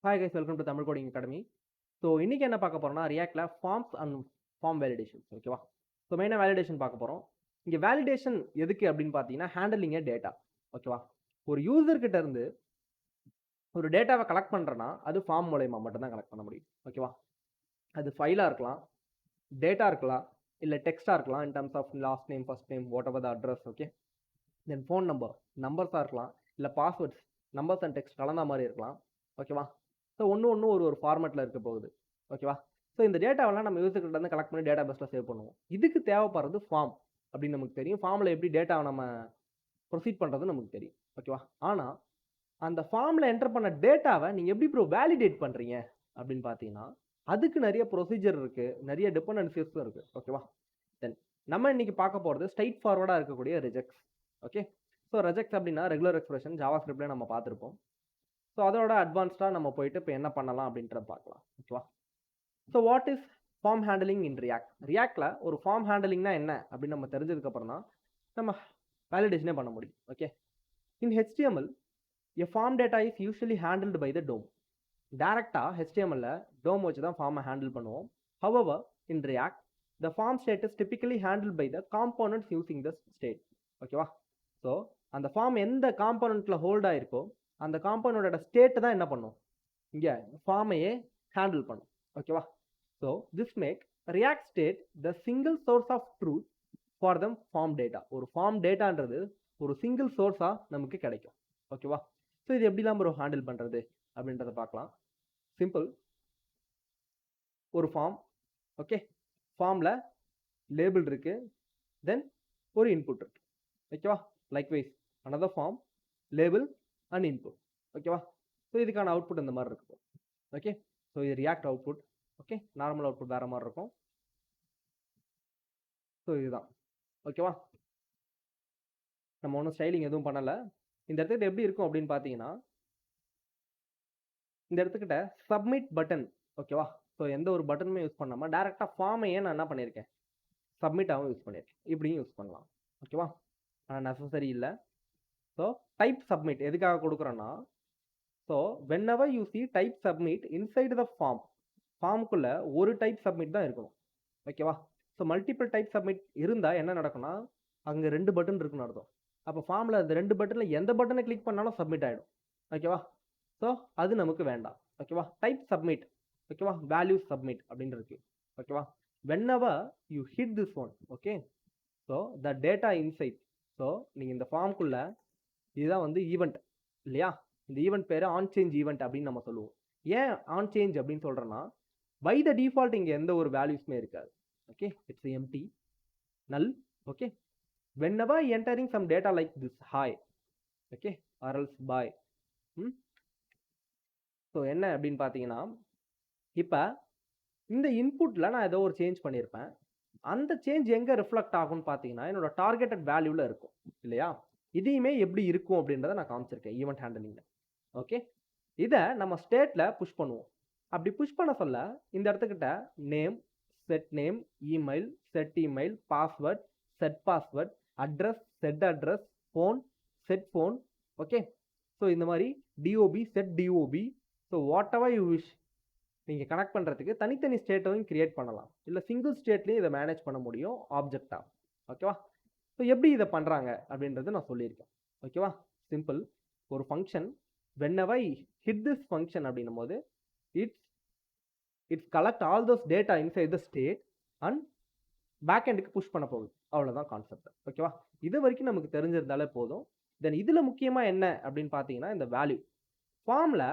Hi guys, welcome to Tamil Coding Academy. So இன்றைக்கி என்ன பார்க்க போகிறோம்னா ரியாக்டில் ஃபார்ம்ஸ் அண்ட் ஃபார்ம் வேலிடேஷன் ஓகேவா. ஸோ மெயினாக வேலிடேஷன் பார்க்க போகிறோம். இங்கே வேலிடேஷன் எதுக்கு அப்படின்னு பார்த்தீங்கன்னா ஹேண்டலிங் டேட்டா ஓகேவா. ஒரு யூசர்கிட்ட இருந்து ஒரு டேட்டாவை கலெக்ட் பண்ணுறேன்னா அது ஃபார்ம் மூலயமா மட்டும்தான் கலெக்ட் பண்ண முடியும் ஓகேவா. அது ஃபைலாக இருக்கலாம், டேட்டா இருக்கலாம், இல்லை டெக்ஸ்ட்டாக இருக்கலாம் in terms of last name, first name, whatever the address okay. Then phone நம்பர்ஸாக இருக்கலாம், இல்லை பாஸ்வேர்ட்ஸ் நம்பர்ஸ் அண்ட் டெக்ஸ்ட் கலந்த மாதிரி இருக்கலாம் ஓகேவா. ஸோ ஒன்று ஒரு ஃபார்மேட்டில் இருக்க போகுது ஓகேவா. ஸோ இந்த டேட்டாவெல்லாம் நம்ம யூசர்கிட்ட இருந்து கலெக்ட் பண்ணி டேட்டா பேஸில் சேவ் பண்ணுவோம். இதுக்கு தேவைப்படுறது ஃபார்ம் அப்படின்னு நமக்கு தெரியும். ஃபார்மில் எப்படி டேட்டாவை நம்ம ப்ரொசீட் பண்ணுறது நமக்கு தெரியும் ஓகேவா. ஆனால் அந்த ஃபார்மில் என்டர் பண்ண டேட்டாவை நீங்கள் எப்படி வேலிடேட் பண்ணுறீங்க அப்படின்னு பார்த்தீங்கன்னா அதுக்கு நிறைய ப்ரொசீஜர் இருக்குது, நிறைய டிபெண்டன்சிஸும் இருக்குது ஓகேவா. தென் நம்ம இன்னைக்கு பார்க்க போகிறது ஸ்ட்ரைட் ஃபார்வர்டாக இருக்கக்கூடிய ரிஜெக்ட்ஸ் ஓகே. ஸோ ரிஜெக்ட்ஸ் அப்படின்னா ரெகுலர் எக்ஸ்பிரஷன் ஜாவா ஸ்கிரிப்ட்லேயே நம்ம பார்த்துருப்போம். ஸோ அதோட அட்வான்ஸ்டாக நம்ம போயிட்டு இப்போ என்ன பண்ணலாம் அப்படின்றத பார்க்கலாம் ஓகேவா. So what is form handling in ரியாக்டில் ஒரு ஃபார்ம் ஹேண்டலிங்னா என்ன அப்படின்னு நம்ம தெரிஞ்சதுக்கப்புறம் தான் நம்ம வேலிடேஷனே பண்ண முடியும் okay. In HTML a form data is usually handled by the DOM. டேரெக்டாக HTML டோம் வச்சு தான் ஃபார்மை ஹேண்டில் பண்ணுவோம். However in React the form state is typically handle by the components using the state ஓகேவா. ஸோ அந்த form எந்த காம்போனண்ட்டில் hold ஆகிருக்கோ அந்த காம்பவுண்டோட ஸ்டேட் தான் என்ன பண்ணும், இங்கே ஃபார்மையே ஹேண்டில் பண்ணும் ஓகேவா. So this make React state the single source of truth for them form data. ஒரு ஃபார்ம் டேட்டான்றது ஒரு சிங்கிள் சோர்ஸாக நமக்கு கிடைக்கும் ஓகேவா. ஸோ இது எப்படிலாம் ஒரு ஹேண்டில் பண்ணுறது அப்படின்றத பார்க்கலாம். சிம்பிள், ஒரு ஃபார்ம் ஓகே, ஃபார்மில் லேபிள் இருக்கு, தென் ஒரு இன்புட் இருக்கு ஓகேவா. Likewise another form, label and input ஓகேவா. ஸோ இதுக்கான அவுட்புட் இந்த மாதிரி இருக்கும் ஓகே. ஸோ இது React output okay. Normal output வேற மாதிரி இருக்கும். ஸோ இதுதான் ஓகேவா. நம்ம ஒன்றும் ஸ்டைலிங் எதுவும் பண்ணலை. இந்த இடத்துக்கிட்ட எப்படி இருக்கும் அப்படின்னு பார்த்தீங்கன்னா இந்த இடத்துக்கிட்ட சப்மிட் பட்டன் ஓகேவா. ஸோ எந்த ஒரு பட்டனுமே யூஸ் பண்ணாமல் டேரெக்டாக ஃபார்மையே நான் என்ன பண்ணியிருக்கேன், சப்மிட்டாகவும் யூஸ் பண்ணியிருக்கேன். இப்படியும் யூஸ் பண்ணலாம் ஓகேவா. ஆனால் நெசசரி இல்லை. ஸோ டைப் சப்மிட் எதுக்காக கொடுக்குறோன்னா, so whenever you see type submit inside the ஃபார்முக்குள்ளே ஒரு டைப் சப்மிட் தான் இருக்கணும் ஓகேவா. ஸோ மல்டிபிள் டைப் சப்மிட் இருந்தால் என்ன நடக்கும்னா அங்கே 2 பட்டன் இருக்குன்னு அர்த்தம். அப்போ ஃபார்மில் அந்த 2 பட்டனில் எந்த பட்டனை கிளிக் பண்ணாலும் சப்மிட் ஆகிடும் ஓகேவா. ஸோ அது நமக்கு வேண்டாம் ஓகேவா. டைப் சப்மிட் ஓகேவா, வேல்யூ சப்மிட் அப்படின்னு இருக்கு ஓகேவா. whenever you hit this one okay, so the data inside, so நீங்கள் இந்த ஃபார்முக்குள்ளே இதுதான் வந்து ஈவெண்ட் இல்லையா. இந்த ஈவெண்ட் பேர் ஆன் சேஞ்ச் ஈவெண்ட் அப்படின்னு நம்ம சொல்லுவோம். ஏன் ஆன் சேஞ்ச் அப்படின்னு சொல்கிறேன்னா பை த டிஃபால்ட் இங்கே எந்த ஒரு வேல்யூஸுமே இருக்காது ஓகே. இட்ஸ் எம்டி நல் okay. whenever entering some data like this hi okay or else bye. So என்ன அப்படின்னு பார்த்தீங்கன்னா இப்போ இந்த இன்புட்டில் நான் ஏதோ ஒரு சேஞ்ச் பண்ணியிருப்பேன். அந்த சேஞ்ச் எங்கே ரிஃப்ளெக்ட் ஆகும்னு பார்த்தீங்கன்னா என்னோட டார்கெட்டட் வேல்யூவில் இருக்கும் இல்லையா. இதையுமே எப்படி இருக்கும் அப்படின்றத நான் காமிச்சிருக்கேன் ஈவெண்ட் ஹேண்டலிங்கில் ஓகே. இதை நம்ம ஸ்டேட்டில் புஷ் பண்ணுவோம். அப்படி புஷ் பண்ண சொல்ல இந்த இடத்துக்கிட்ட name, set name, email, set email, password, set password, address, set address, phone, set phone okay. So இந்த மாதிரி DOB, set DOB, so whatever you wish நீங்கள் கனெக்ட் பண்ணுறதுக்கு தனித்தனி ஸ்டேட்டையும் கிரியேட் பண்ணலாம், இல்லை சிங்கிள் ஸ்டேட்லேயும் இதை மேனேஜ் பண்ண முடியும் ஆப்ஜெக்டாக ஓகேவா. ஸோ எப்படி இதை பண்ணுறாங்க அப்படின்றது நான் சொல்லியிருக்கேன் ஓகேவா. சிம்பிள், ஒரு function whenever I hit this function அப்படின்னும் போது it's collect all those data inside the state and back எண்டுக்கு புஷ் பண்ண போகுது. அவ்வளோதான் கான்செப்ட் ஓகேவா. இது வரைக்கும் நமக்கு தெரிஞ்சிருந்தாலே போதும். தென் இதில் முக்கியமாக என்ன அப்படின்னு பார்த்தீங்கன்னா இந்த வேல்யூ ஃபார்மில்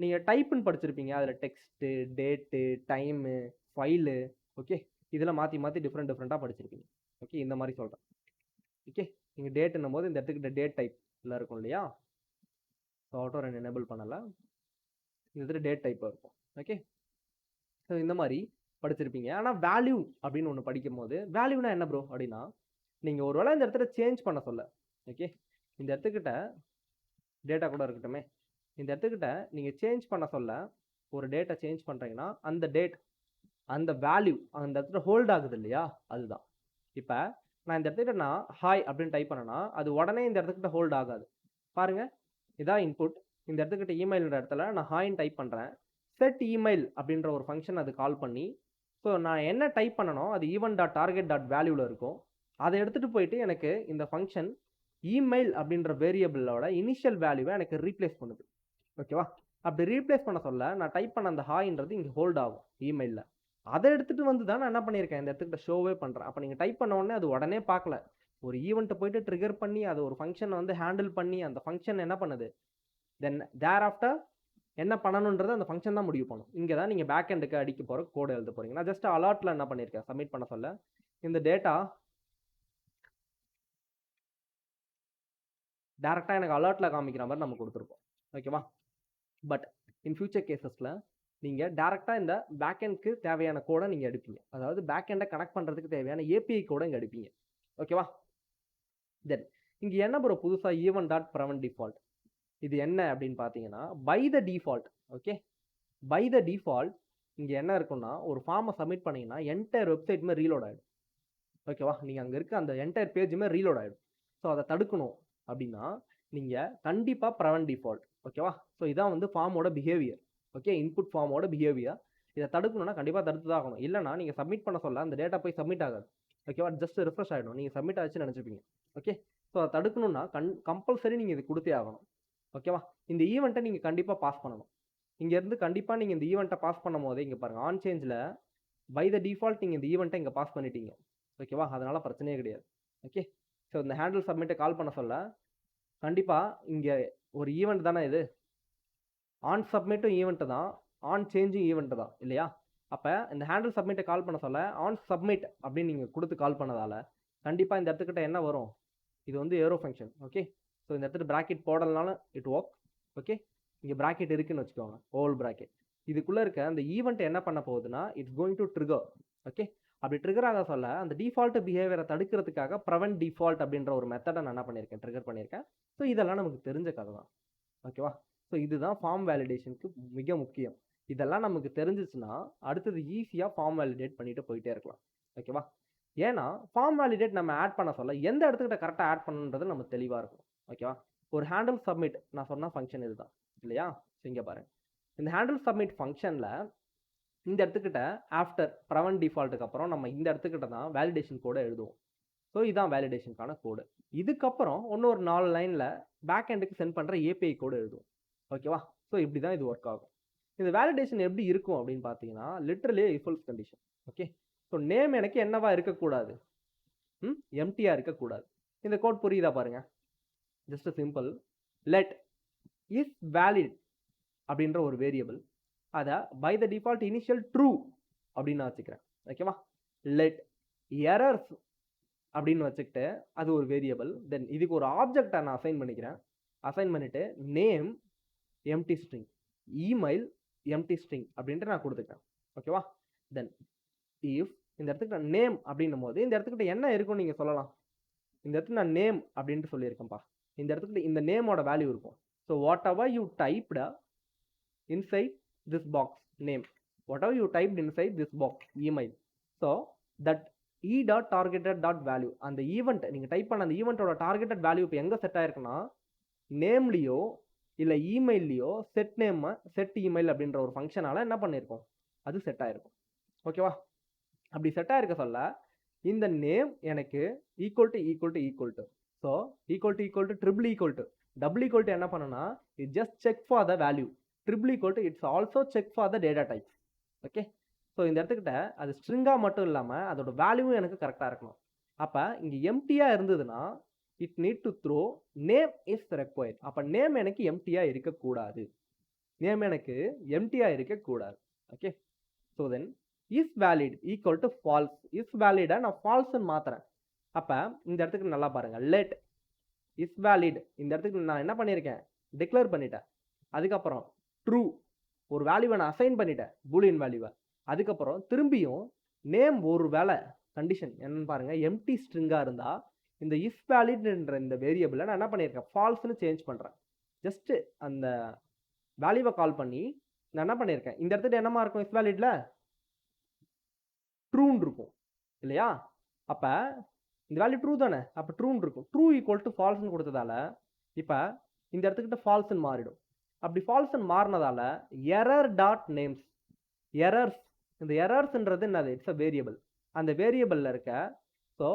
நீங்கள் டைப்புன்னு படிச்சிருப்பீங்க. அதில் text, date, time, file okay, இதெல்லாம் மாற்றி டிஃப்ரெண்ட்டாக படிச்சிருப்பீங்க ஓகே. இந்த மாதிரி சொல்கிறேன் ஓகே. நீங்கள் டேட்டுன்னும் போது இந்த இடத்துக்கிட்ட டேட் டைப்பில் இருக்கும் இல்லையா. ஸோ ஆட்டோ ரன் எனேபிள் பண்ணலை, இந்த இடத்துல டேட் டைப்பாக இருக்கும் ஓகே. ஸோ இந்த மாதிரி படிச்சிருப்பீங்க. ஆனால் வேல்யூ அப்படின்னு ஒன்று படிக்கும் போது வேல்யூனா என்ன ப்ரோ அப்படின்னா நீங்கள் ஒரு வேளை இந்த இடத்துல சேஞ்ச் பண்ண சொல்ல ஓகே, இந்த இடத்துக்கிட்ட டேட்டா கூட இருக்கட்டுமே, இந்த இடத்துக்கிட்ட நீங்கள் சேஞ்ச் பண்ண சொல்ல ஒரு டேட்டா சேஞ்ச் பண்ணுறீங்கன்னா அந்த டேட் அந்த வேல்யூ அந்த இடத்துல ஹோல்ட் ஆகுது இல்லையா, அதுதான். இப்போ நான் இந்த இடத்துக்கிட்ட நான் ஹாய் அப்படின்னு டைப் பண்ணேன்னா அது உடனே இந்த இடத்துக்கிட்ட ஹோல்ட் ஆகாது. பாருங்கள், இதான் இன்புட், இந்த இடத்துக்கிட்ட இமெயில்ன்ற இடத்துல நான் ஹாய்ன்னு டைப் பண்ணுறேன். செட் இமெயில் அப்படின்ற ஒரு ஃபங்க்ஷன் அது கால் பண்ணி, ஸோ நான் என்ன டைப் பண்ணனோ அது ஈவன் டாட் டார்கெட் டாட் வேல்யூவில் இருக்கும். அதை எடுத்துகிட்டு போயிட்டு எனக்கு இந்த ஃபங்க்ஷன் இமெயில் அப்படின்ற வேரியபிளோட இனிஷியல் வேல்யூவை எனக்கு ரீப்ளேஸ் பண்ணுது. ஓகேவா? அப்படி ரீப்ளேஸ் பண்ண சொல்ல நான் டைப் பண்ண அந்த ஹாய்ன்றது இங்கே ஹோல்ட் ஆகும் இமெயிலில். அதை எடுத்துகிட்டு வந்து தான் நான் என்ன பண்ணியிருக்கேன், இந்த இடத்துக்கிட்ட ஷோவே பண்ணுறேன். அப்போ நீங்கள் டைப் பண்ண உடனே அது உடனே பார்க்கல. ஒரு ஈவெண்ட்டை போயிட்டு ட்ரிகர் பண்ணி அது ஒரு ஃபங்க்ஷனை வந்து ஹேண்டில் பண்ணி அந்த ஃபங்க்ஷன் என்ன பண்ணுது, தென் தேர் ஆஃப்டர் என்ன பண்ணணுன்றது அந்த ஃபங்க்ஷன் தான் முடிவு பண்ணும். இங்கே தான் நீங்கள் பேக் எண்டுக்கு அடிக்க போகிற கோடு எழுத போகிறீங்க. நான் ஜஸ்ட் அலர்ட்டில் என்ன பண்ணியிருக்கேன், சப்மிட் பண்ண சொல்ல இந்த டேட்டா டேரெக்டாக எனக்கு அலர்ட்டில் காமிக்கிற மாதிரி நம்ம கொடுத்துருப்போம். ஓகேவா? பட் இன் ஃபியூச்சர் கேசஸில் நீங்கள் டேரெக்டாக இந்த பேக் எண்டுக்கு தேவையான கோடை நீங்கள் எடுப்பீங்க. அதாவது பேக் எண்டை கனெக்ட் பண்ணுறதுக்கு தேவையான ஏபிஐ கோடை இங்கே எடுப்பீங்க. ஓகேவா? தென் இங்கே என்ன ப்ரோ புதுசாக ஈவன் டாட் ப்ரெவென்ட் டிஃபால்ட், இது என்ன அப்படின்னு பார்த்தீங்கன்னா by the default. Okay, by the default இங்கே என்ன இருக்குன்னா ஒரு ஃபார்மை சப்மிட் பண்ணிங்கன்னா என்டையர் வெப்சைட்டுமே ரீலோட் ஆகிடும். ஓகேவா? நீங்கள் அங்கே இருக்க அந்த என்டையர் பேஜுமே ரீலோட் ஆகிடும். ஸோ அதை தடுக்கணும் அப்படின்னா நீங்கள் கண்டிப்பாக ப்ரெவென்ட் டிஃபால்ட். ஓகேவா? ஸோ இதான் வந்து ஃபார்மோட பிஹேவியர். ஓகே, இன்புட் ஃபார்மோட பிஹேவியர். இதை தடுக்கணும்னா கண்டிப்பாக தடுத்து தான் ஆகணும். இல்லைனா நீங்கள் சப்மிட் பண்ண சொல்ல அந்த டேட்டா போய் சப்மிட் ஆகாது. ஓகேவா? ஜஸ்ட் ரிஃப்ரெஷ் ஆகிடும், நீங்கள் சப்மிட் ஆச்சுன்னு நினச்சிப்பீங்க. ஓகே, ஸோ அதை தடுக்கணும்னா கம்பல்சரி நீங்கள் இது கொடுத்தே ஆகணும். ஓகேவா? இந்த ஈவெண்ட்டை நீங்கள் கண்டிப்பாக பாஸ் பண்ணணும். இங்கேருந்து கண்டிப்பாக நீங்கள் இந்த ஈவெண்ட்டை பாஸ் பண்ணும் போதே இங்கே பாருங்கள், ஆன் சேஞ்சில் பை த டிஃபால்ட் நீங்கள் இந்த ஈவெண்ட்டை இங்கே பாஸ் பண்ணிட்டீங்க. ஓகேவா? அதனால் பிரச்சனையே கிடையாது. ஓகே, ஸோ இந்த ஹேண்டில் சப்மிட்டை கால் பண்ண சொல்ல கண்டிப்பாக இங்கே ஒரு ஈவெண்ட் தானே இது, ஆன் சப்மிட்டும் ஈவெண்ட்டு தான், ஆன் சேஞ்சும் ஈவெண்ட்டு தான் இல்லையா? அப்போ இந்த ஹேண்டில் சப்மிட்டை கால் பண்ண சொல்ல ஆன் சப்மிட் அப்படின்னு நீங்கள் கொடுத்து கால் பண்ணதால் கண்டிப்பாக இந்த இடத்துக்கிட்ட என்ன வரும், இது வந்து ஏரோ ஃபங்க்ஷன். ஓகே, ஸோ இந்த இடத்துல ப்ராக்கெட் போடலனாலும் இட் ஒர்க். ஓகே, இங்கே ப்ராக்கெட் இருக்குன்னு வச்சுக்கோங்க, ஓல் ப்ராக்கெட். இதுக்குள்ளே இருக்க அந்த ஈவெண்ட் என்ன பண்ண போகுதுன்னா it's going to trigger. Okay, அப்படி ட்ரிகர் ஆக சொல்ல அந்த டிஃபால்ட் பிஹேவியரை தடுக்கிறதுக்காக ப்ரெவென்ட் டிஃபால்ட் அப்படின்ற ஒரு மெத்தடை நான் என்ன பண்ணியிருக்கேன், ட்ரிகர் பண்ணியிருக்கேன். ஸோ இதெல்லாம் நமக்கு தெரிஞ்ச கதை தான். ஓகேவா? ஸோ இதுதான் ஃபார்ம் வேலிடேஷனுக்கு மிக முக்கியம். இதெல்லாம் நமக்கு தெரிஞ்சிச்சுன்னா அடுத்தது ஈஸியாக ஃபார்ம் வேலிடேட் பண்ணிட்டு போயிட்டே இருக்கலாம். ஓகேவா? ஏன்னா ஃபார்ம் வேலிடேட் நம்ம ஆட் பண்ண சொல்ல எந்த இடத்துக்கிட்ட கரெக்டாக ஆட் பண்ணுன்றது நம்ம தெளிவாக இருக்கும். ஓகேவா? ஒரு ஹேண்டில் சப்மிட் நான் சொன்ன ஃபங்க்ஷன் இதுதான் இல்லையா? இங்கே பாருங்க, இந்த ஹேண்டில் சப்மிட் ஃபங்க்ஷனில் இந்த இடத்துக்கிட்ட ஆஃப்டர் ப்ரெவென்ட் டிஃபால்ட்டுக்கு அப்புறம் நம்ம இந்த இடத்துக்கிட்ட தான் வேலிடேஷன் கோடை எழுதுவோம். ஸோ இதான் வேலிடேஷனுக்கான கோடு. இதுக்கப்புறம் இன்னொரு 4 லைனில் பேக் எண்டுக்கு சென்ட் பண்ணுற ஏபிஐ கோடு எழுதுவோம். ஓகேவா? ஸோ இப்படி தான் இது ஒர்க் ஆகும். இந்த வேலிடேஷன் எப்படி இருக்கும் அப்படின்னு பார்த்தீங்கன்னா literally if else condition. Okay, so name எனக்கு என்னவா இருக்கக்கூடாது, எம்டியாக இருக்கக்கூடாது. இந்த கோட் புரியுதா பாருங்க, just simple let is valid அப்படின்ற ஒரு வேரியபிள், அதை by the default initial true அப்படின்னு நான் வச்சுக்கிறேன். ஓகேவா? லெட் எரர்ஸ் அப்படின்னு வச்சுக்கிட்டு அது ஒரு வேரியபிள். தென் இதுக்கு ஒரு ஆப்ஜெக்டை நான் அசைன் பண்ணிக்கிறேன். அசைன் பண்ணிட்டு name empty string, email empty string அப்படின்ட்டு நான் கொடுத்துக்கிறேன். ஓகேவா? தென் இஃப் இந்த இடத்துக்கு நான் நேம் அப்படின்னும் போது இந்த இடத்துக்கிட்ட என்ன இருக்கும்னு நீங்கள் சொல்லலாம். இந்த இடத்துக்கு நான் நேம் அப்படின்ட்டு சொல்லியிருக்கேன்ப்பா. இந்த இடத்துக்கிட்ட இந்த நேமோட வேல்யூ இருக்கும். So whatever you typed inside this box name, whatever you typed inside this box email, so that he dot targeted dot value, அந்த ஈவெண்ட் நீங்கள் டைப் பண்ண அந்த ஈவெண்ட்டோட டார்கெட்டட் வேல்யூ இப்போ எங்கே செட் ஆயிருக்குன்னா நேம்லேயோ இல்லை இமெயில்லையோ செட் நேம் செட் இமெயில் அப்படின்ற ஒரு ஃபங்க்ஷனால் என்ன பண்ணியிருக்கோம், அது செட் ஆகிருக்கும். ஓகேவா? அப்படி செட் ஆகிருக்க சொல்ல இந்த நேம் எனக்கு equal to equal to equal to, so equal to equal to triple equal to, double equal to என்ன பண்ணுன்னா it just check for the value, triple equal to it's also check for the data type. Okay, so இந்த இடத்துக்கிட்ட அது ஸ்ட்ரிங்காக மட்டும் இல்லாமல் அதோட வேல்யூவும் எனக்கு கரெக்டாக இருக்கணும். அப்போ இங்கே எம்டியாக இருந்ததுன்னா it need to throw name is required. அப்போ நேம் எனக்கு எம்டியாக இருக்கக்கூடாது, நேம் எனக்கு எம்டியாக இருக்கக்கூடாது. Okay, so then is valid equal to false, is வேலிடை நான் ஃபால்ஸ்ன்னு மாற்றுறேன். அப்போ இந்த இடத்துக்கு நல்லா பாருங்கள், லெட் இஸ் வேலிட் இந்த இடத்துக்கு நான் என்ன பண்ணியிருக்கேன், டிக்ளேர் பண்ணிட்டேன். அதுக்கப்புறம் ட்ரூ ஒரு வேல்யூவை நான் அசைன் பண்ணிட்டேன், பூலியன் வேல்யூவை. அதுக்கப்புறம் திரும்பியும் நேம் ஒரு வேலை கண்டிஷன் என்னன்னு பாருங்கள், எம்டி ஸ்ட்ரிங்காக இருந்தால் இந்த இஸ் வேலிட்ன்ற இந்த வேரியபிளை நான் என்ன பண்ணியிருக்கேன், ஃபால்ஸ்னு சேஞ்ச் பண்ணுறேன். ஜஸ்ட்டு அந்த வேல்யூவை கால் பண்ணி நான் என்ன பண்ணியிருக்கேன், இந்த இடத்துல என்னமா இருக்கும், இஸ் வேலிட்ல ட்ரூன்னு இருக்கும் இல்லையா? அப்போ இந்த வேல்யூ ட்ரூ தானே, அப்போ ட்ரூன்னு இருக்கும். ட்ரூ ஈக்குவல் டு ஃபால்ஸ்னு கொடுத்ததால இப்போ இந்த இடத்துக்கிட்ட ஃபால்ஸ்ன்னு மாறிடும். அப்படி ஃபால்ஸ்ன்னு மாறினதால எரர் டாட் நேம்ஸ் எரர்ஸ், இந்த எரர்ஸ்ன்றது என்னது? It's a variable. அந்த வேரியபிளில் இருக்க ஸோ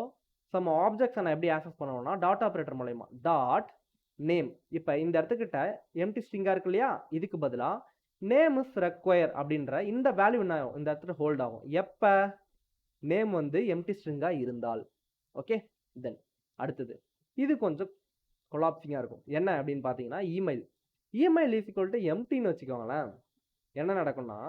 சம் ஆப்ஜெக்ட்ஸை நான் எப்படி ஆக்சஸ் பண்ணுவோம்னா டாட் ஆப்ரேட்டர் மூலயமா டாட் நேம். இப்போ இந்த இடத்துக்கிட்ட எம்டி ஸ்ட்ரிங்காக இருக்கு இல்லையா, இதுக்கு பதிலாக நேம் இஸ் ரெக்வயர் அப்படின்ற இந்த வேல்யூ என்ன இந்த இடத்துல ஹோல்ட் ஆகும் எப்போ நேம் வந்து எம்டி ஸ்ட்ரிங்காக இருந்தால். ஓகே, தென் அடுத்தது இது கொஞ்சம் கொலாப்சிங்காக இருக்கும். என்ன அப்படின்னு பார்த்தீங்கன்னா email. Email is equal to எம்டின்னு வச்சுக்கோங்களேன். என்ன நடக்கும்னா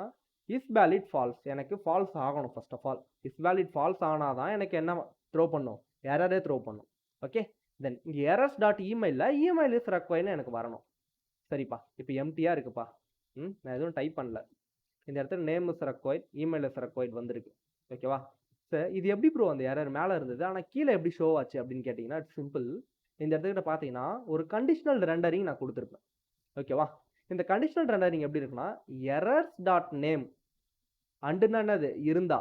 இஸ் வேலிட் ஃபால்ஸ், எனக்கு ஃபால்ஸ் ஆகணும். First of all is valid false ஆனால் தான் எனக்கு என்ன த்ரோ பண்ணும்? எரரே த்ரோ பண்ணும். ஓகே, தென் இங்கே எரர்ஸ் டாட் இமெயிலில் இமெயில் இஸ் ரெக்வயர்னு எனக்கு வரணும். சரிப்பா, இப்போ எம்டியாக இருக்குப்பா. நான் எதுவும் டைப் பண்ணல. இந்த இடத்துல name is required, email is required வந்திருக்கு. ஓகேவா சார், இது எப்படி ப்ரோ அந்த எரர் மேலே இருந்தது ஆனால் கீழே எப்படி ஷோ ஆச்சு அப்படின்னு கேட்டிங்கன்னா இட்ஸ் சிம்பிள். இந்த இடத்துக்கிட்ட பார்த்தீங்கன்னா ஒரு கண்டிஷனல் ரெண்டரிங் நான் கொடுத்துருப்பேன். ஓகேவா, இந்த கண்டிஷனல் ரெண்டரிங் எப்படி இருக்குன்னா எரர்ஸ் டாட் நேம் அண்டுன்னா என்னது இருந்தா,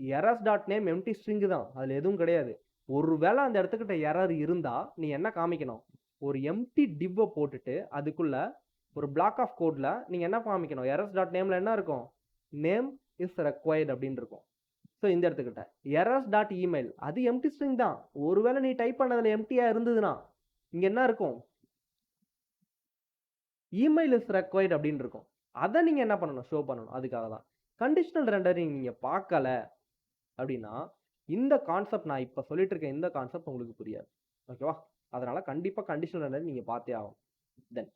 errors dot name empty string தான், அதில் எதுவும் கிடையாது. ஒருவேளை அந்த இடத்துக்கிட்ட எரர் இருந்தா நீ என்ன காமிக்கணும்? ஒரு எம்டி டிவ்வை போட்டுட்டு அதுக்குள்ள ஒரு பிளாக் ஆஃப் கோட்ல நீங்க என்ன காமிக்கணும்? எரர்ஸ் டாட் நேம்ல என்ன இருக்கும்? நேம் இஸ் ரெக்வயர்ட் அப்படின்னு இருக்கும். ஸோ இந்த இடத்துக்கிட்ட எரர்ஸ் டாட் இமெயில் அது எம்டி ஸ்ட்ரிங் தான். ஒருவேளை நீ டைப் பண்ணதுல எம்டியா இருந்ததுன்னா இங்க என்ன இருக்கும்? இமெயில் இஸ் ரெக்வயர்ட் அப்படின்னு இருக்கும். அதை நீங்க என்ன பண்ணணும்? ஷோ பண்ணணும். அதுக்காக தான் கண்டிஷனல் ரெண்டரிங் நீங்க பார்க்கல அப்படின்னா இந்த கான்செப்ட் நான் இப்போ சொல்லிட்டு இருக்கேன், இந்த கான்செப்ட் உங்களுக்கு புரியாது. ஓகேவா, அதனால கண்டிப்பாக கண்டிஷனல் ரெண்டரிங் நீங்கள் பார்த்தே ஆகும். தென்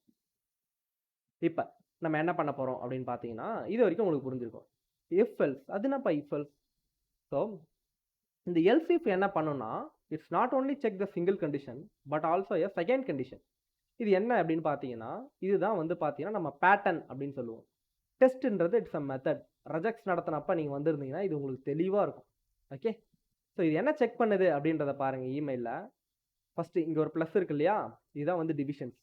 இப்போ நம்ம என்ன பண்ண போகிறோம் அப்படின்னு பார்த்தீங்கன்னா இது வரைக்கும் உங்களுக்கு புரிஞ்சிருக்கும். இஃப் எல்ஸ், அது என்னப்பா இஃப் எல்ஸ்? ஸோ இந்த எல்ஸ் இஃப் என்ன பண்ணுன்னா it's not only check the single condition but also a second condition. இது என்ன அப்படின்னு பார்த்தீங்கன்னா இதுதான் வந்து பார்த்தீங்கன்னா நம்ம பேட்டர்ன் அப்படின்னு சொல்லுவோம். டெஸ்ட்ன்றது இட்ஸ் அ மெத்தட். ரெஜெக்ட்ஸ் நடத்தினப்ப நீங்கள் வந்திருந்தீங்கன்னா இது உங்களுக்கு தெளிவாக இருக்கும். ஓகே, ஸோ இது என்ன செக் பண்ணுது அப்படின்றத பாருங்க. இமெயிலில் ஃபஸ்ட்டு இங்கே ஒரு ப்ளஸ் இருக்கு இல்லையா, இதுதான் வந்து divisions.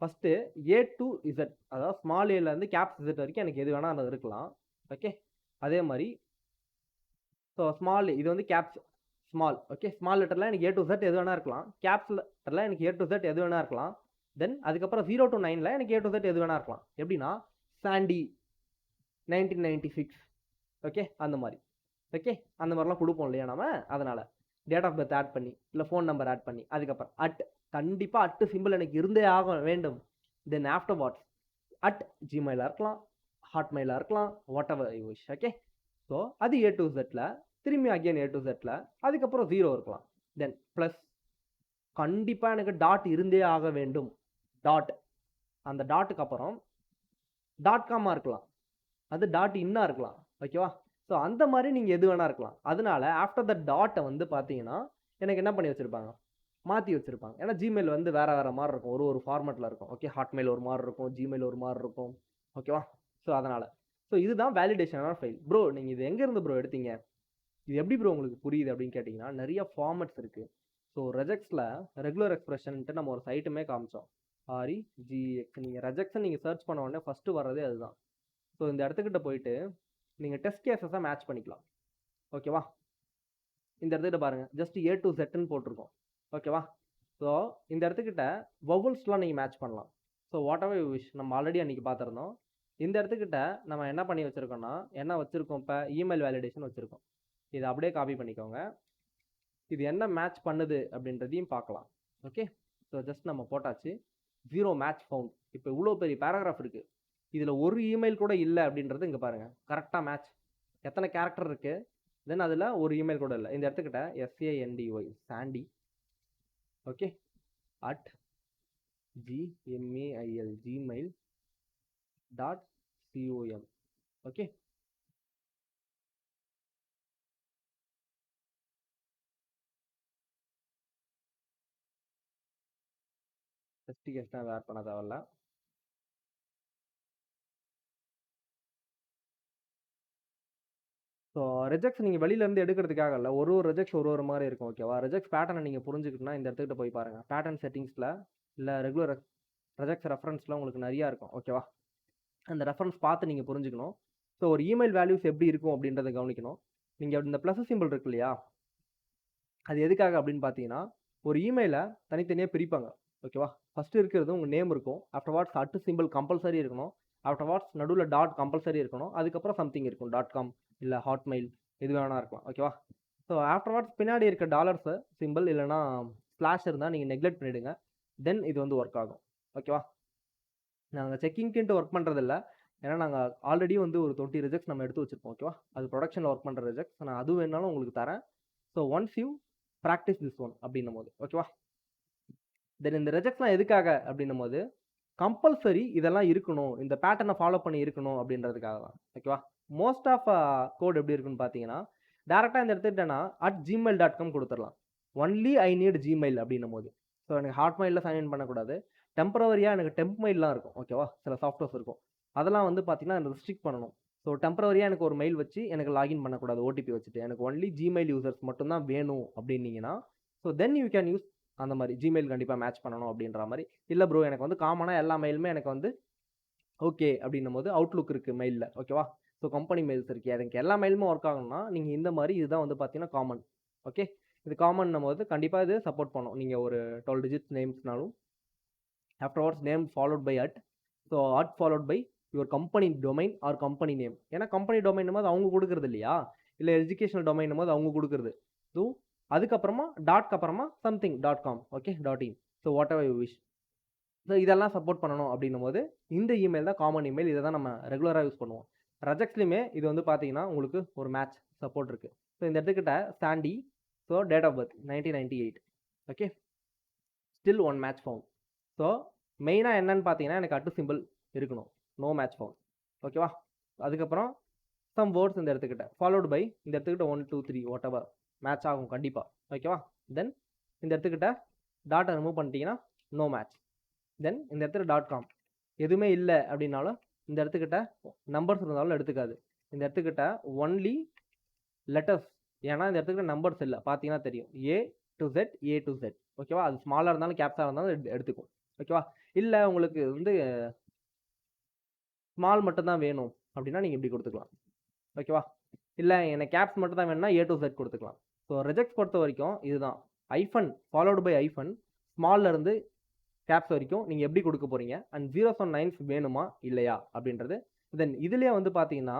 First A to Z, அதாவது ஸ்மால் ஏலேருந்து கேப்ஸ் இசட் வரைக்கும் எனக்கு எது வேணால் அது இருக்கலாம். ஓகே, அதே மாதிரி ஸோ ஸ்மால் இது வந்து கேப்ஸ் ஸ்மால். ஓகே, ஸ்மால் லெட்டரில் எனக்கு ஏ டு இசட் எது வேணா இருக்கலாம். கேப்ஸ் லெட்டரில் எனக்கு ஏ டு இசட் எது வேணா இருக்கலாம். தென் அதுக்கப்புறம் 0 to 9 எனக்கு ஏ டு இசட் எது வேணா இருக்கலாம். எப்படின்னா சாண்டி 1996. ஓகே, அந்த மாதிரி. ஓகே, அந்த மாதிரிலாம் கொடுப்போம் இல்லையா நம்ம, அதனால் டேட் ஆஃப் பர்த் ஆட் பண்ணி இல்லை ஃபோன் நம்பர் ஆட் பண்ணி அதுக்கப்புறம் கண்டிப்பாக அட்டு சிம்பிள் எனக்கு இருந்தே ஆக வேண்டும். தென் ஆஃப்டர் வாட்ஸ் @gmail இருக்கலாம், ஹாட்மெயிலாக இருக்கலாம், what ever you wish. Okay, so அது ஏ டு இசட்டில், திரும்பி அகெயின் ஏ டு இசட்டில், அதுக்கப்புறம் 0 இருக்கலாம். தென் ப்ளஸ் கண்டிப்பாக எனக்கு டாட் இருந்தே ஆக வேண்டும். டாட், அந்த டாட்டுக்கு அப்புறம் .com இருக்கலாம், அது டாட் இன்னா இருக்கலாம். ஓகேவா, ஸோ அந்த மாதிரி நீங்கள் எது வேணா இருக்கலாம். அதனால ஆஃப்டர் த டாட்டை வந்து பார்த்தீங்கன்னா எனக்கு என்ன பண்ணி வச்சுருப்பாங்க? மாற்றி வச்சுருப்பாங்க. ஏன்னா ஜிமெயில் வந்து வேறு வேறு மாதிரி இருக்கும், ஒரு ஃபார்மேட்டில் இருக்கும். ஓகே, ஹாட்மெயில் ஒரு மாதிரி இருக்கும், ஜிமெயில் ஒரு மாதிரி இருக்கும். ஓகேவா, ஸோ அதனால் ஸோ இதுதான் வேலிடேஷனான ஃபைல். ப்ரோ நீங்கள் இது எங்கேருந்து ப்ரோ எடுத்தீங்க? இது எப்படி ப்ரோ உங்களுக்கு புரியுது அப்படின்னு கேட்டிங்கன்னா நிறைய ஃபார்மேட்ஸ் இருக்குது. ஸோ ரெஜெக்ட்ஸில் ரெகுலர் எக்ஸ்பிரஷன்ட்டு நம்ம ஒரு சைட்டுமே காமிச்சோம். REGX. நீங்கள் ரெஜெக்ட்ஸை நீங்கள் சர்ச் பண்ண உடனே ஃபஸ்ட்டு வர்றதே அதுதான். ஸோ இந்த இடத்துக்கிட்ட போயிட்டு நீங்கள் டெஸ்ட் கேஸஸை மேட்ச் பண்ணிக்கலாம். ஓகேவா, இந்த இடத்துக்கிட்ட பாருங்கள், ஜஸ்ட் A to Zன்னு போட்டிருக்கோம். ஓகேவா, ஸோ இந்த இடத்துக்கிட்ட வவுல்ஸ்லாம் நீங்கள் மேட்ச் பண்ணலாம். So whatever you wish, நம்ம ஆல்ரெடி அன்றைக்கி பார்த்துருந்தோம். இந்த இடத்துக்கிட்ட நம்ம என்ன பண்ணி வச்சுருக்கோம்னா என்ன வச்சுருக்கோம்? இப்போ இமெயில் வேலிடேஷன் வச்சுருக்கோம். இதை அப்படியே காப்பி பண்ணிக்கோங்க. இது என்ன மேட்ச் பண்ணுது அப்படின்றதையும் பார்க்கலாம். ஓகே, ஸோ ஜஸ்ட் நம்ம போட்டாச்சு 0 மேட்ச் ஃபவுண்ட். இப்போ இவ்வளோ பெரிய பேராகிராஃப் இருக்குது, இதில் ஒரு இமெயில் கூட இல்லை அப்படின்றது இங்கே பாருங்கள். கரெக்டாக மேட்ச். எத்தனை கேரக்டர் இருக்குது, தென் அதில் ஒரு இமெயில் கூட இல்லை. இந்த இடத்துக்கிட்ட SANDY Sandy. Okay, @gmail gmail.com. Okay, ஸ்பெசிஃபிகேஷனாக ஆட் பண்ண தேவையில்ல. ஸோ ரெஜெக்ட்ஸ் நீங்கள் வெளியிலேருந்து எடுக்கிறதுக்காக இல்லை, ஒரு ரெஜெக்ட்ஸ் ஒரு மாதிரி இருக்கும். ஓகேவா, ரெஜெக்ட்ஸ் பேட்டர்னை நீங்கள் புரிஞ்சுக்கிட்டுனா இந்த இடத்துக்கிட்ட போய் பாருங்கள். பேட்டர்ன் செட்டிங்ஸில் இல்லை ரெகுலர் ரெஜெக்ட்ஸ் ரெஃபரன்ஸில் உங்களுக்கு நிறையா இருக்கும். ஓகேவா, அந்த ரெஃபரன்ஸ் பார்த்து நீங்கள் புரிஞ்சுக்கணும். ஸோ ஒரு இமெயில் வேல்யூஸ் எப்படி இருக்கும் அப்படின்றத கவனிக்கணும். நீங்கள் இந்த ப்ளஸ் சிம்பிள் இருக்கு இல்லையா, அது எதுக்காக அப்படின்னு பார்த்தீங்கன்னா ஒரு இமெயிலை தனித்தனியாக பிரிப்பாங்க. ஓகேவா? ஃபர்ஸ்ட் இருக்கிறது உங்கள் நேம் இருக்கும். After what's at symbol compulsory இருக்கணும். ஆஃப்டர் வாட்ஸ் நடுவில் டாட் கம்பல்சரி இருக்கணும். அதுக்கப்புறம் சம்திங் இருக்கும். .com இல்லை ஹாட்மெயில் எது வேணா இருக்கலாம். ஓகேவா? ஸோ ஆஃப்டர் வாட்ஸ் பின்னாடி இருக்க டாலர்ஸை சிம்பிள் இல்லைனா ஸ்லாஷ் இருந்தால் நீங்கள் நெக்லெக்ட் பண்ணிவிடுங்க. தென் இது வந்து ஒர்க் ஆகும். ஓகேவா? நாங்கள் செக்கிங்க்குன்ட்டு ஒர்க் பண்ணுறதில்ல. ஏன்னா நாங்கள் ஆல்ரெடி வந்து ஒரு 20 ரிஜெக்ட்ஸ் நம்ம எடுத்து வச்சுருப்போம். ஓகேவா? அது ப்ரொடக்ஷனில் ஒர்க் பண்ணுற ரிஜெக்ட்ஸ். நான் அது வேணாலும் உங்களுக்கு தரேன். So once you practice this one அப்படின்னும் போது ஓகேவா? தென் இந்த ரிஜெக்ட்ஸ்லாம் எதுக்காக அப்படின்னும் போது கம்பல்சரி இதெல்லாம் இருக்கணும், இந்த பேட்டர்னை ஃபாலோ பண்ணி இருக்கணும் அப்படின்றதுக்காக தான். ஓகேவா? மோஸ்ட் ஆஃப் கோட் எப்படி இருக்குன்னு பார்த்தீங்கன்னா டேரெக்டாக இந்த எடுத்துக்கிட்டேன்னா @gmail.com கொடுத்துடலாம். ஒன்லி ஐ நீட் ஜிமெயில் அப்படின்னும் போது. ஸோ எனக்கு ஹாட்மெயிலில் சைன்இன் பண்ணக்கூடாது. டெம்பரவரியாக எனக்கு டெம்ப் மெயில்லாம் இருக்கும். ஓகேவா? சில சாஃப்ட்வேர்ஸ் இருக்கும். அதெல்லாம் வந்து பார்த்தீங்கன்னா ரெஸ்ட்ரிக்ட் பண்ணணும். ஸோ டெம்பரவரியாக எனக்கு ஒரு மெயில் வச்சு எனக்கு லாகின் பண்ணக்கூடாது ஓடிபி வச்சுட்டு. எனக்கு ஒன்லி ஜிமெயில் யூசர்ஸ் மட்டும்தான் வேணும் அப்படின்னீங்கன்னா so then you can use அந்த மாதிரி ஜிமெயில் கண்டிப்பாக மேட்ச் பண்ணணும் அப்படின்ற மாதிரி. இல்லை ப்ரோ எனக்கு வந்து காமனாக எல்லா மெயிலுமே எனக்கு வந்து ஓகே அப்படின்னும் போது அவுட்லுக் இருக்குது மெயிலில். ஓகேவா? ஸோ கம்பெனி மெயில்ஸ் இருக்குது. எனக்கு எல்லா மெயிலுமே ஒர்க் ஆகணும்னா நீங்கள் இந்த மாதிரி இதுதான் வந்து பார்த்தீங்கன்னா காமன். ஓகே? இது காமன்னும் போது கண்டிப்பாக இது சப்போர்ட் பண்ணும். நீங்கள் ஒரு 12 டிஜிட்ஸ் நேம்ஸ்னாலும் afterwards name followed by at. So at followed by your company domain or company name. ஏன்னா கம்பெனி டொமைன் போது அவங்க கொடுக்குறது இல்லையா, இல்லை எஜுகேஷனல் டொமைன் போது அவங்க கொடுக்குறது. ஸோ அதுக்கப்புறமா டாட்க்கு அப்புறமா something .com. Okay? .in. So whatever you wish. So இதெல்லாம் சப்போர்ட் பண்ணணும் அப்படின்னும் போது இந்த இமெயில் தான் காமன் இமெயில். இதை தான் நம்ம ரெகுலராக யூஸ் பண்ணுவோம். ரெஜெக்ட்ஸ்லையுமே இது வந்து பார்த்தீங்கன்னா உங்களுக்கு ஒரு மேட்ச் சப்போர்ட் இருக்குது. ஸோ இந்த இடத்துக்கிட்ட Sandy. So date of birth 1998. Okay? Still one match found. So மெயினாக என்னன்னு பார்த்தீங்கன்னா எனக்கு அட்டு சிம்பிள் இருக்கணும். No match found. ஓகேவா? அதுக்கப்புறம் சம் வேர்ட்ஸ் இந்த இடத்துக்கிட்ட ஃபாலோட் பை இந்த இடத்துக்கிட்ட 1 2 3 வாட் எவர் மேட்ச் ஆகும் கண்டிப்பாக. ஓகேவா? தென் இந்த இடத்துக்கிட்ட டாட்டை ரிமூவ் பண்ணிட்டீங்கன்னா நோ மேட்ச். தென் இந்த இடத்துல .com எதுவுமே இல்லை அப்படின்னாலும் இந்த இடத்துக்கிட்ட நம்பர்ஸ் இருந்தாலும் எடுத்துக்காது. இந்த இடத்துக்கிட்ட ஒன்லி லெட்டர்ஸ். ஏன்னா இந்த இடத்துக்கிட்ட நம்பர்ஸ் இல்லை. பார்த்தீங்கன்னா தெரியும் A to Z. ஓகேவா? அது ஸ்மாலாக இருந்தாலும் கேப்ஸாக இருந்தாலும் எடுத்துக்கும். ஓகேவா? இல்லை உங்களுக்கு வந்து ஸ்மால் மட்டும் தான் வேணும் அப்படின்னா நீங்கள் இப்படி கொடுத்துக்கலாம். ஓகேவா? இல்லை எனக்கு கேப்ஸ் மட்டும் தான் வேணும்னா A to Z கொடுத்துக்கலாம். ஸோ ரிஜெக்ட் பொறுத்த வரைக்கும் இதுதான் ஐஃபன் ஃபாலோடு பை ஐஃபன் ஸ்மால்ல இருந்து கேப்ஸ் வரைக்கும் நீங்கள் எப்படி கொடுக்க போகிறீங்க அண்ட் 0s and 9s வேணுமா இல்லையா அப்படின்றது. தென் இதுலேயே வந்து பார்த்தீங்கன்னா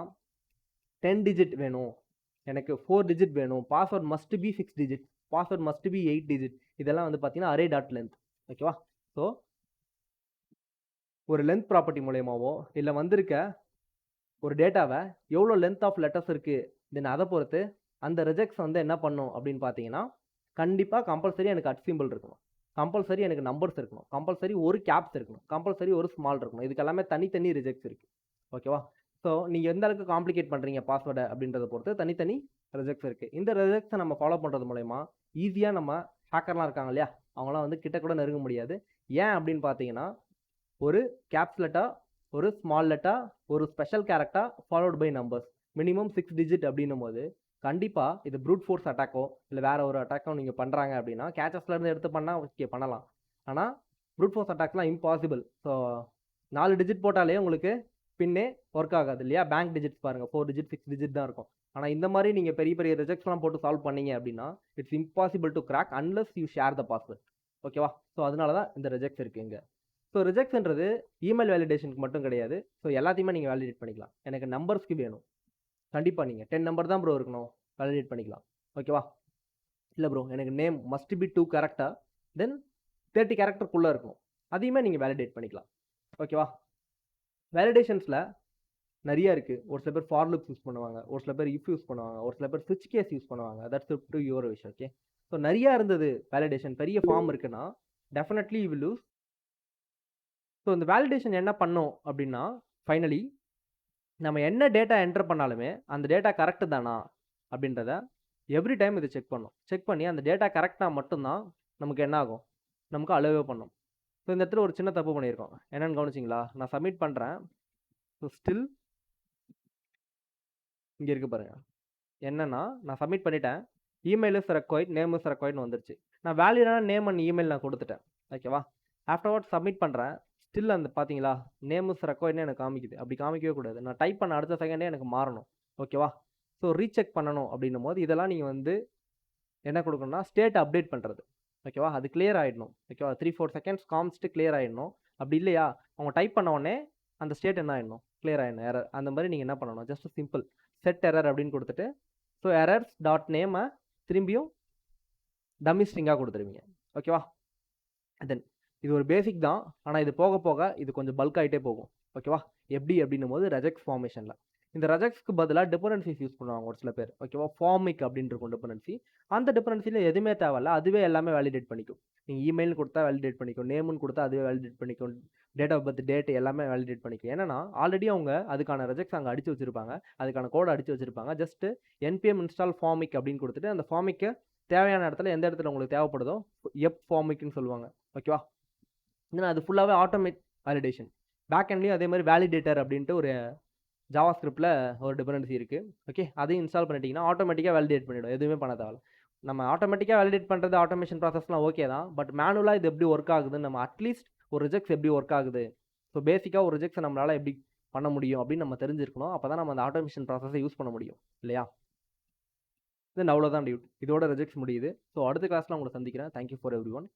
10 டிஜிட் வேணும், எனக்கு 4 டிஜிட் வேணும், password must be 6 digit, password must be 8 digit. இதெல்லாம் வந்து பார்த்தீங்கன்னா அரே டாட் லென்த். ஓகேவா? ஸோ ஒரு லென்த் ப்ராப்பர்ட்டி மூலயமாவோ இல்லை வந்திருக்க ஒரு டேட்டாவை எவ்வளோ லென்த் ஆஃப் லெட்டர்ஸ் இருக்குது தென் அதை பொறுத்து அந்த ரிஜெக்ட்ஸ் வந்து என்ன பண்ணும் அப்படின்னு பார்த்தீங்கன்னா கண்டிப்பாக கம்பல்சரி எனக்கு அட் சிம்பிள் இருக்கணும், கம்பல்சரி எனக்கு நம்பர்ஸ் இருக்கணும், கம்பல்சரி ஒரு கேப்ஸ் இருக்கணும், கம்பல்சரி ஒரு ஸ்மால் இருக்கணும். இதுக்கு எல்லாமே தனித்தனி ரிஜெக்ட்ஸ் இருக்குது. ஓகேவா? ஸோ நீங்கள் எந்த அளவுக்கு காம்ப்ளிகேட் பண்ணுறீங்க பாஸ்வேர்டை அப்படின்றத பொறுத்து தனித்தனி ரிஜெக்ட்ஸ் இருக்குது. இந்த ரிஜெக்ட்ஸை நம்ம ஃபாலோ பண்ணுறது மூலயமா ஈஸியாக நம்ம ஹேக்கர்லாம் இருக்காங்க இல்லையா, அவங்களாம் வந்து கிட்ட கூட நெருங்க முடியாது. ஏன் அப்படின்னு பார்த்தீங்கன்னா ஒரு கேப்ஸ் லெட்டர், ஒரு ஸ்மால் லெட்டர், ஒரு special character followed by numbers minimum 6 digit அப்படின்னும் போது கண்டிப்பாக இது ப்ரூட் ஃபோர்ஸ் அட்டாக்கோ இல்லை வேறு ஒரு அட்டாக்கோ நீங்கள் பண்ணுறாங்க அப்படின்னா கேச்சஸ்லேருந்து எடுத்து பண்ணால் ஓகே பண்ணலாம். ஆனால் ப்ரூட் ஃபோர்ஸ் அட்டாக்ஸ்லாம் இம்பாசிபிள். ஸோ 4 டிஜிட் போட்டாலே உங்களுக்கு பின்னே ஒர்க் ஆகாது இல்லையா. பேங்க் டிஜிட்ஸ் பாருங்கள் 4 டிஜிட் 6 டிஜிட் தான் இருக்கும். ஆனால் இந்த மாதிரி நீங்கள் பெரிய பெரிய ரிஜெக்ட்ஸ்லாம் போட்டு சால்வ் பண்ணீங்க அப்படின்னா it's impossible to crack unless you share the password. ஓகேவா? ஸோ அதனால தான் இந்த ரிஜெக்ட்ஸ் இருக்குது இங்கே. ஸோ ரிஜெக்ட்ஸ்ன்றது இமெயில் வேலிடேஷனுக்கு மட்டும் கிடையாது. ஸோ எல்லாத்தையுமே நீங்கள் வேலிடேட் பண்ணிக்கலாம். எனக்கு நம்பர்ஸ்க்கு வேணும் கண்டிப்பாக நீங்கள் 10 நம்பர் தான் ப்ரோ இருக்கணும், வேலிடேட் பண்ணிக்கலாம். ஓகேவா? இல்லை ப்ரோ எனக்கு நேம் மஸ்ட் பி 2 கேரக்டர் தென் 30 கேரக்டருக்குள்ளே இருக்கும், அதையுமே நீங்கள் வேலிடேட் பண்ணிக்கலாம். ஓகேவா? வேலிடேஷன்ஸில் நிறைய இருக்குது. ஒரு சில பேர் ஃபார் லூப்ஸ் யூஸ் பண்ணுவாங்க, ஒரு சில பேர் இஃப் யூஸ் பண்ணுவாங்க, ஒரு சில பேர் ஸ்விட்ச் கேஸ் யூஸ் பண்ணுவாங்க. That's up to your wish. Okay? So நிறையா இருந்தது வேலிடேஷன், பெரிய ஃபார்ம் இருக்குன்னா definitely you will lose. So இந்த வேலிடேஷன் என்ன பண்ணும் அப்படின்னா ஃபைனலி நம்ம என்ன டேட்டா என்டர் பண்ணாலுமே அந்த டேட்டா கரெக்டு தானா அப்படின்றத எவ்ரி டைம் இதை செக் பண்ணும். செக் பண்ணி அந்த டேட்டா கரெக்டாக மட்டும்தான் நமக்கு என்ன ஆகும், நமக்கு அலோவே பண்ணும். ஸோ இந்த இடத்துல ஒரு சின்ன தப்பு பண்ணியிருக்கோம், என்னென்னு கவனிச்சிங்களா? நான் சப்மிட் பண்ணுறேன். ஸோ ஸ்டில் இங்கே இருக்குது பாருங்கள். என்னென்னா நான் சப்மிட் பண்ணிட்டேன், email is required, name is ரெக்வயர்ட்னு வந்துருச்சு. நான் வேலிடான நேம் அண்ட் இமெயில் நான் கொடுத்துட்டேன். ஓகேவா? ஆஃப்டர்வர்ட் சப்மிட் பண்ணுறேன். ஸ்டில் அந்த பார்த்தீங்களா நேம் இஸ் ரெக்வயர்ட்னு எனக்கு காமிக்குது. அப்படி காமிக்கவே கூடாது. நான் டைப் பண்ண அடுத்த செகண்டே எனக்கு மாறணும். ஓகேவா? ஸோ ரீசெக் பண்ணணும் அப்படின்னும் போது இதெல்லாம் நீங்கள் வந்து என்ன கொடுக்கணும்னா ஸ்டேட் அப்டேட் பண்ணுறது. ஓகேவா? அது கிளியர் ஆயிடணும். ஓகேவா? 3, 4 செகண்ட்ஸ் காமிச்சுட்டு கிளியர் ஆயிடணும். அப்படி இல்லையா, அவங்க டைப் பண்ண உடனே அந்த ஸ்டேட் என்ன ஆயிடணும்? கிளியர் ஆயிடணும். எரர். அந்த மாரி நீங்க என்ன பண்ணணும்? ஜஸ்ட் சிம்பிள் செட் எரர் அப்படின்னு குடுத்துட்டு, ஸோ எரர்ஸ் டாட் நேம திரும்பியும் டம்மி ஸ்ட்ரிங்கா குடுத்துருவீங்க. ஓகேவா? தென் இது ஒரு பேசிக் தான். ஆனா இது போக போக இது கொஞ்சம் பல்க் ஆயிட்டே போகும். ஓகேவா? எப்படி அப்படின்னும்போது ரெஜெக்ட்ஸ் ஃபார்மேஷன்ல. இந்த ரெஜெக்ட்ஸ்க்கு பதிலா டிபெண்டன்சிஸ் யூஸ் பண்ணுவாங்க ஒரு சில பேர். ஓகேவா? ஃபார்மிக் அப்படின்னு இருக்கும் டிபெண்டன்சி. அந்த டிபெண்டன்சில எதுவுமே தேவையில்ல. அதுவே எல்லாமே வேலிடேட் பண்ணிக்கும். நீங்க இமெயில்னு குடுத்தா வேலிடேட் பண்ணிக்கும். நேம்னு குடுத்தா அதுவே வேலிடேட் பண்ணிக்கும். டேட் ஆஃப் பர்த், டேட் எல்லாமே வேலிடேட் பண்ணிக்கும். என்னன்னா, ஆல்ரெடி அவங்க அதுக்கான ரெஜெக்ட்ஸ் அங்க அடிச்சு வச்சிருப்பாங்க. அதுக்கான கோட் அடிச்சு வச்சிருப்பாங்க. ஜஸ்ட் npm install formic அப்படின்னு குடுத்துட்டு, அந்த ஃபார்மிக்க தேவையான இடத்துல எந்த இடத்துல உங்களுக்கு தேவைப்படுதோ, ஃபார்மிக்ன்னு சொல்லுவாங்க. ஓகேவா? ஏன்னா அது ஃபுல்லாவே ஆட்டோமேட் வேலிடேஷன். பேக் எண்ட்லயும் அதே மாதிரி வேலிடேட்டர் அப்படின்ட்டு ஒரு ஜாவா ஸ்கிரிப்ட்ல ஒரு டிபெண்டன்சி இருக்கு. ஓகே, அதையும் இன்ஸ்டால் பண்ணிட்டீங்கன்னா ஆட்டோமேட்டிக்கா வேலிடேட் பண்ணிடும். எதுவுமே பண்ண தேவையில்ல. நம்ம ஆட்டோமேட்டிக்கா வேலிடேட் பண்றது ஆட்டோமேஷன் ப்ராசஸ்லாம் ஓகே தான். பட் மேனுவலா இது எப்படி ஒர்க் ஆகுதுன்னு நம்ம அட்லீஸ்ட் ஒரு ரிஜெக்ட்ஸ் எப்படி ஒர்க் ஆகுது, ஸோ பேசிக்கா ஒரு ரிஜெக்ட்ஸை நம்மளால எப்படி பண்ண முடியும் அப்படின்னு நம்ம தெரிஞ்சிருக்கணும். அப்பதான் நம்ம அந்த ஆட்டோமேஷன் ப்ராசஸை யூஸ் பண்ண முடியும் இல்லையா? தென் அவ்வளோதான் டியூட். இதோட ரிஜெக்ட்ஸ் முடியுது. ஸோ அடுத்த கிளாஸ்ல உங்களை சந்திக்கிறேன். Thank you for every one.